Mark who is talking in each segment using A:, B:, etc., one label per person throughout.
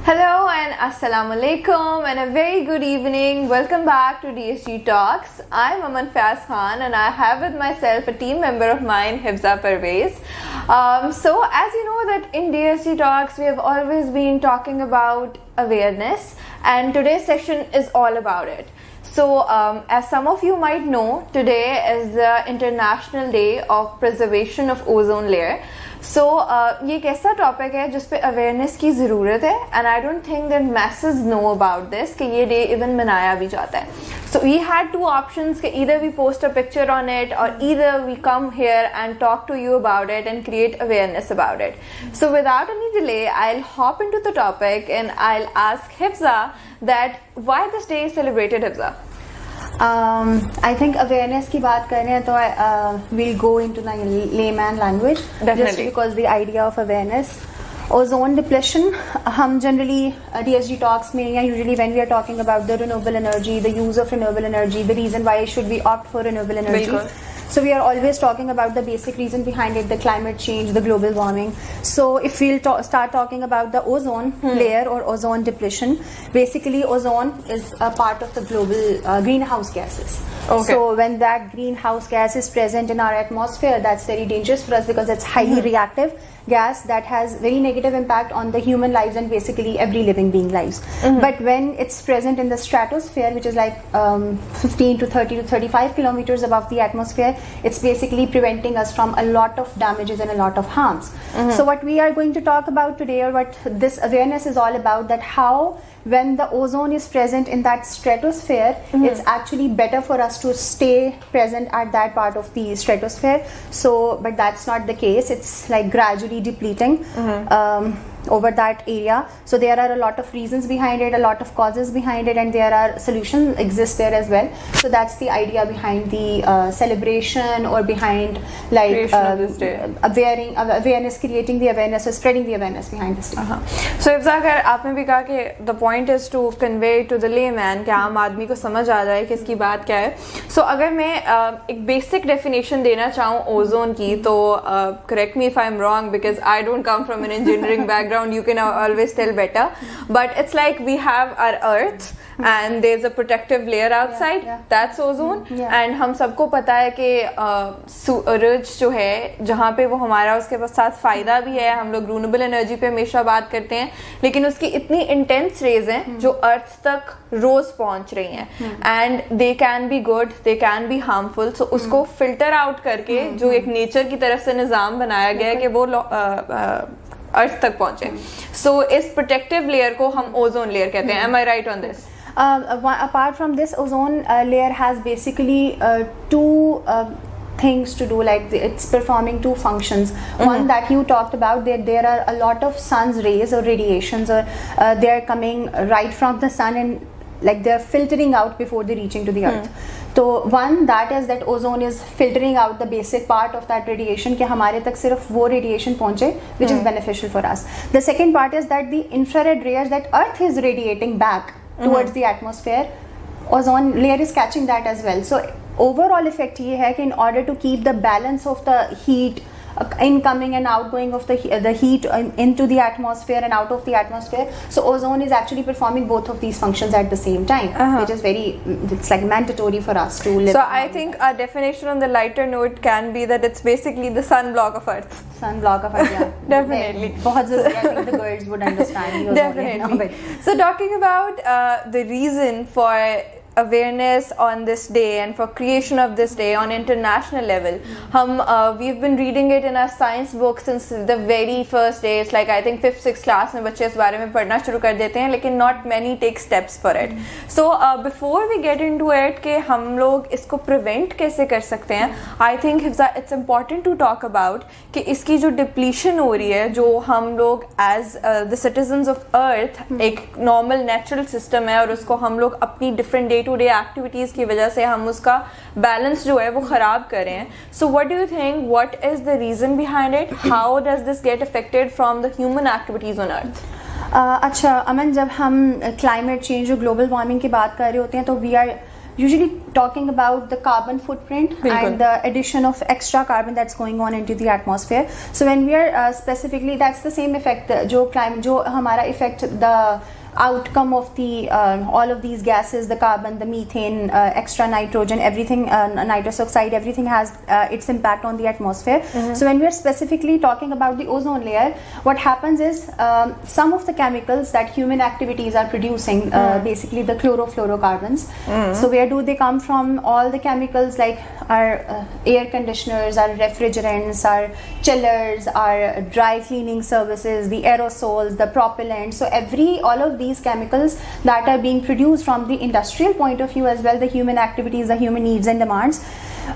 A: Hello and Assalamu alaikum and a very good evening. Welcome back to DSG Talks. I'm Aman Faz Khan and I have with myself a team member of mine, Hifza Parvez. So as you know that in DSG Talks we have always been talking about awareness and today's session is all about it. So as some of you might know, today is the International Day of Preservation of Ozone Layer. So ये एक ऐसा topic है जिस पे awareness की ज़रूरत है and I don't think that message know about this कि ये डे इवन मनाया भी जाता है. So we had two options कि either we post a picture on it or either we come here and talk to you about it and create awareness about it. So without any delay, I'll hop into the topic and I'll ask Hifza that why this day is celebrated, Hifza?
B: I think awareness की बात कर रहे हैं तो we'll go into the layman language.
A: Definitely.
B: Just because the idea of awareness. Ozone depletion, हम generally DSG talks में या usually when we are talking about the renewable energy, the use of renewable energy, the reason why should we opt for renewable energy.
A: बिल्कुल.
B: So we are always talking about the basic reason behind it, the climate change, the global warming. So if we'll start talking about the ozone layer or ozone depletion, basically ozone is a part of the global greenhouse gases.
A: Okay.
B: So when that greenhouse gas is present in our atmosphere, that's very dangerous for us because it's highly reactive gas that has very negative impact on the human lives and basically every living being lives. But when it's present in the stratosphere, which is like 15 to 30 to 35 kilometers above the atmosphere, it's basically preventing us from a lot of damages and a lot of harms. So what we are going to talk about today, or what this awareness is all about, that how when the ozone is present in that stratosphere, it's actually better for us to stay present at that part of the stratosphere. So, but that's not the case. It's like gradually depleting over that area. So there are a lot of reasons behind it, a lot of causes behind it, and there are solutions exist there as well. So that's the idea behind the celebration, or behind like awareness, creating the awareness or spreading the awareness behind this day.
A: So Hifza, अगर आपने भी कहा कि the point is to convey to the layman कि आम आदमी को समझ आ जाए कि इसकी बात क्या है. So अगर मैं एक basic definition देना चाहूँ ओजोन की, तो correct me if I'm wrong because I don't come from an engineering background. You can always tell better, but it's like we have our earth and there's a protective layer outside, that's ozone. And हम सबको पता है कि सूरज जो है जहाँ पे वो हमारा उसके साथ फायदा भी है. हम लोग रिन्यूएबल एनर्जी पे हमेशा बात करते हैं, लेकिन उसकी इतनी इंटेंस रेज हैं जो अर्थ तक रोज पहुंच रही हैं and they can be good, they can be harmful. So उसको फिल्टर आउट करके जो एक नेचर की तरफ से निज़ाम बनाया गया है कि वो अर्थ तक पहुंचे. सो इस प्रोटेक्टिव लेयर को हम ओजोन लेयर कहते हैं. Am I right on this?
B: Apart from this, ozone layer has basically two things to do, like it's performing two functions. One that you talked about, there are a lot of sun's rays or radiations, or they are coming right from the sun and like they are filtering out before they reaching to the earth. So one, that is that ozone is filtering out the basic part of that radiation कि हमारे तक सिर्फ वो radiation पहुंचे, which is beneficial for us. The second part is that the infrared rays that earth is radiating back towards the atmosphere, ozone layer is catching that as well. So overall effect ये है कि in order to keep the balance of the heat incoming and outgoing of the heat into the atmosphere and out of the atmosphere, so ozone is actually performing both of these functions at the same time, which is it's like mandatory for us to live.
A: So I think a definition on the lighter note can be that it's basically the sunblock of earth.
B: Sunblock of earth, yeah.
A: Definitely.
B: बहुत ज़रूरी है. I think the girls would understand.
A: Definitely. So talking about the reason for awareness on this day and for creation of this day on international level, we've been reading it in our science book since the very first day. It's like I think 5th 6th class में बच्चे इस बारे में पढ़ना शुरू कर देते हैं, लेकिन not many take steps for it. So before we get into it कि हम लोग इसको prevent कैसे कर सकते हैं, I think it's important to talk about कि इसकी जो depletion हो रही है, जो हम लोग as the citizens of earth एक normal natural system है और उसको हम लोग अपनी different day to day activities की वजह से हम उसका balance जो है वो ख़राब कर रहे हैं. So what do you think, what is the reason behind it? How does this get affected from the human activities on earth?
B: अच्छा अमन, जब हम climate change और global warming की बात कर रहे होते हैं तो we are usually talking about the carbon footprint and the addition of extra carbon that's going on into the atmosphere. So when we are specifically, that's the same effect जो हमारा effect, the outcome of the all of these gases, the carbon, the methane, extra nitrogen, everything, nitrous oxide, everything has its impact on the atmosphere. So when we are specifically talking about the ozone layer, what happens is some of the chemicals that human activities are producing, basically the chlorofluorocarbons. So where do they come from? All the chemicals like our air conditioners, our refrigerants, our chillers, our dry cleaning services, the aerosols, the propellants. So all of these chemicals that are being produced from the industrial point of view as well, the human activities, the human needs and demands.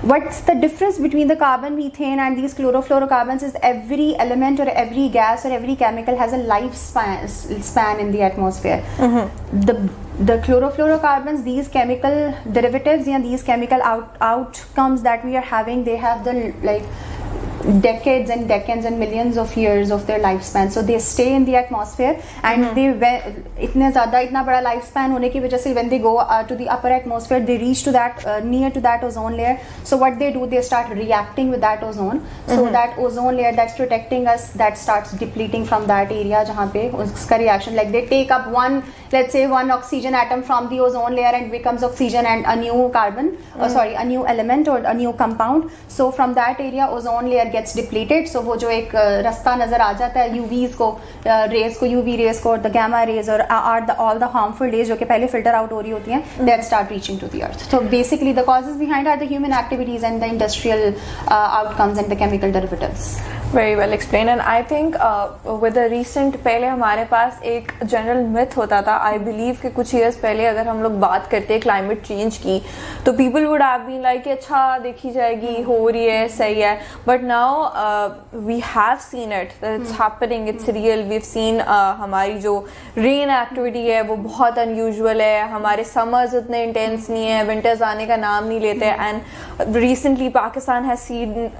B: What's the difference between the carbon, methane and these chlorofluorocarbons is every element or every gas or every chemical has a lifespan in the atmosphere. The chlorofluorocarbons, these chemical derivatives and these chemical outcomes that we are having, they have the decades and decades and millions of years of their lifespan. So they stay in the atmosphere and they इतना बड़ा lifespan होने की वजह से when they go to the upper atmosphere, they reach to that near to that ozone layer. So what they do, they start reacting with that ozone. So that ozone layer that's protecting us, that starts depleting from that area जहाँ पे उसका reaction, like they take up let's say one oxygen atom from the ozone layer and becomes oxygen and a new carbon, a new element or a new compound. So from that area ozone layer gets depleted. So वो जो एक रास्ता नजर आ जाता है UVs को, rays को, UV rays को, the gamma rays or all the harmful rays जो कि पहले filter out हो रही होती हैं, that start reaching to the earth. So basically the causes behind are the human activities and the industrial outcomes and the chemical derivatives.
A: Very well explained. And I think with the recent, पहले हमारे पास एक general myth होता था, I believe कि कुछ years पहले अगर हम लोग बात करते हैं climate change की, तो people would have been like अच्छा देखी जाएगी, हो रही है, सही है. But now we have seen it, that it's happening, it's real. We've seen हमारी जो rain activity है वो बहुत unusual है, हमारे summers उतने intense नहीं है, winters आने का नाम नहीं लेते. And recently Pakistan has seen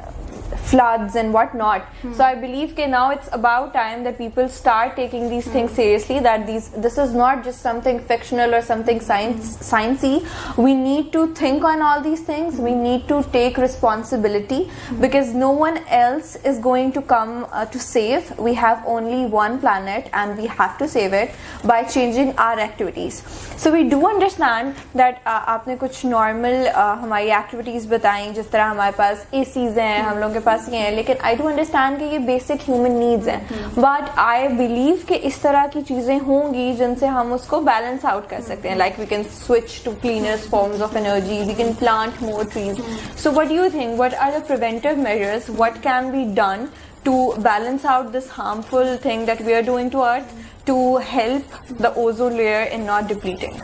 A: floods and whatnot. So I believe that now it's about time that people start taking these things seriously, that this is not just something fictional or something sciencey. We need to think on all these things. We need to take responsibility because no one else is going to come to save. We have only one planet and we have to save it by changing our activities. So we do understand that आपने कुछ normal हमारी activities बताई, जिस तरह हमारे पास ACs हैं, हम लोगों के पास ये हैं, लेकिन I do understand कि ये basic human needs हैं. But I believe कि इस तरह की चीजें होंगी जिनसे हम उसको balance out कर सकते हैं. Like we can switch to cleaner forms of energy, we can plant more trees. So what do you think? What are the preventive measures? What can be done to balance out this harmful thing that we are doing to Earth to help the ozone layer in not depleting?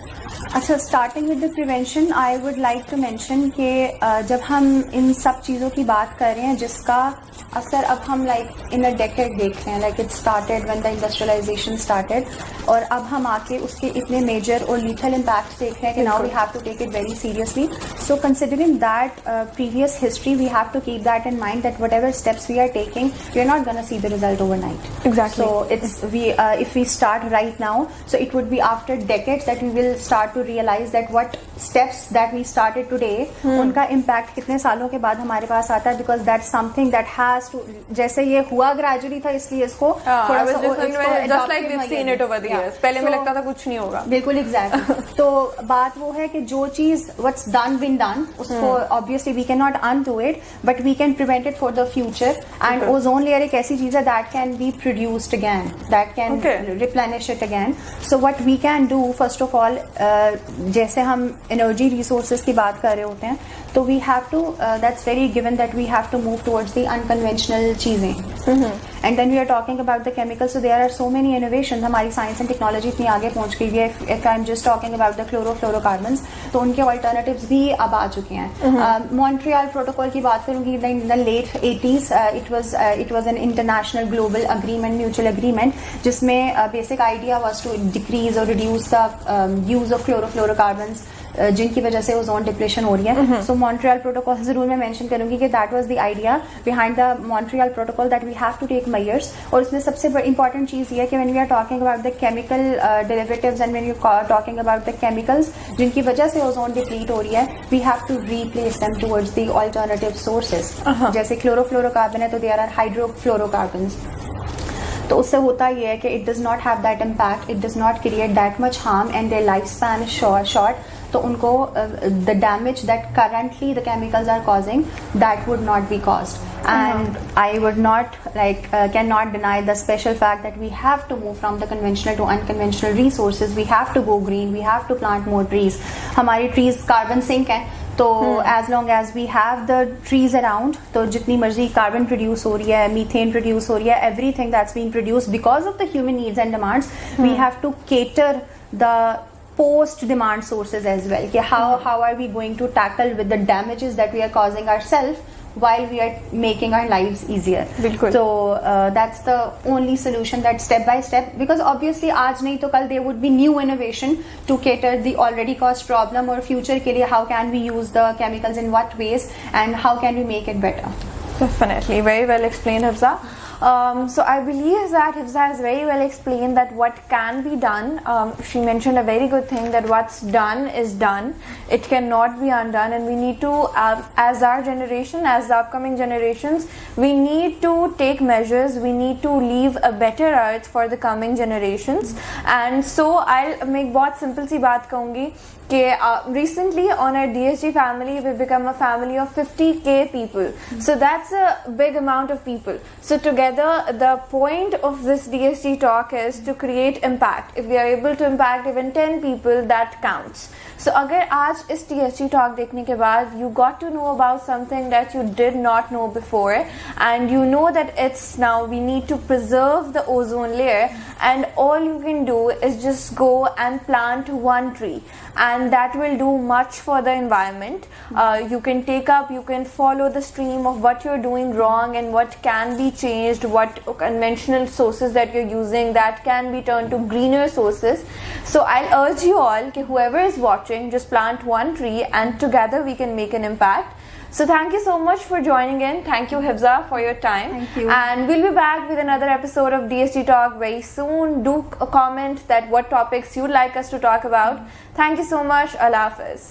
B: अच्छा, starting with the prevention, I would like to mention कि जब हम इन सब चीज़ों की बात कर रहे हैं जिसका असर अब हम लाइक इन अ डेकेड देख रहे हैं, like it started when the industrialisation started, और अब हम आके उसके इतने मेजर और लीथल इम्पैक्ट देख रहे हैं कि now we have to take it very seriously. So considering that previous history, we have to keep that in mind that whatever steps we are taking, we are not gonna see the result overnight.
A: Exactly.
B: So it's if we start right now, so it would be after decades that we will start to realize that what steps that we started today, उनका impact कितने सालों के बाद हमारे पास आता है, because that's something that has to, जैसे ये हुआ gradually था इसलिए इसको थोड़ा सा
A: just like we've seen it over the years. पहले में लगता था कुछ नहीं होगा. बिल्कुल
B: exactly. तो बात वो है कि जो चीज what's done been done, उसको obviously we cannot undo it, but we can prevent it for the future. And ozone layer एक ऐसी चीज है that can be produced again, that can replenish it again. So what we can do, first of all, जैसे हम energy resources की बात कर रहे होते हैं, तो we have to, that's very given that we have to move towards the unconventional चीजें. And then we are talking about the chemicals, so there are so many innovations. हमारी science and technology इतनी आगे पहुंच गई है. If I'm just talking about the chlorofluorocarbons, तो उनके alternatives भी अब आ चुके हैं. Montreal Protocol की बात करूँगी, in the late 80s, it was an international global agreement, mutual agreement, जिसमें basic idea was to decrease or reduce the use of chlorofluorocarbons. जिनकी वजह से ओजोन डिप्लेशन हो रही है. So Montreal Protocol ज़रूर मैं मेंशन करूँगी कि that was the idea behind the Montreal Protocol, that we have to take measures. और इसमें सबसे important चीज़ ये है कि when we are talking about the chemical derivatives and when you are talking about the chemicals जिनकी वजह से ozone deplete हो रही है, we have to replace them towards the alternative sources. जैसे क्लोरोफ्लोरोकार्बन है तो there are hydrofluorocarbons. तो उससे होता ये है कि it does not have that impact, it does not create that much harm and their lifespan is short. तो उनको the damage that currently the chemicals are causing, that would not be caused. And I would not cannot deny the special fact that we have to move from the conventional to unconventional resources. We have to go green, we have to plant more trees. हमारी trees carbon sink हैं, तो as long as we have the trees around, तो जितनी मर्जी carbon produce हो रही है, methane produce हो रही है, everything that's being produced because of the human needs and demands, we have to cater the post demand sources as well. कि how are we going to tackle with the damages that we are causing ourselves while we are making our lives easier. बिल्कुल. So that's the only solution, that step by step, because obviously आज नहीं तो कल there would be new innovation to cater the already caused problem, और future के लिए how can we use the chemicals in what ways and how can we make it better.
A: Definitely, very well explained, Hafsa. So I believe that Hafsa has very well explained that what can be done. She mentioned a very good thing, that what's done is done. It cannot be undone, and we need to, as our generation, as the upcoming generations, we need to take measures. We need to leave a better earth for the coming generations. And so I'll make बहुत simple सी बात कहूँगी कि recently on our DSG family we've become a family of 50k people. So that's a big amount of people. So together the point of this DSG talk is to create impact. If we are able to impact even 10 people, that counts. So अगर आज इस DSG talk देखने के बाद you got to know about something that you did not know before, and you know that it's now we need to preserve the ozone layer, and all you can do is just go and plant one tree, and that will do much for the environment. You can take up, you can follow the stream of what you're doing wrong and what can be changed, what conventional sources that you're using that can be turned to greener sources. So I'll urge you all, whoever is watching, just plant one tree and together we can make an impact. So thank you so much for joining in. Thank you, Hifza, for your time.
B: Thank you.
A: And we'll be back with another episode of DSG Talk very soon. Do comment that what topics you'd like us to talk about. Thank you so much. Allah Hafiz.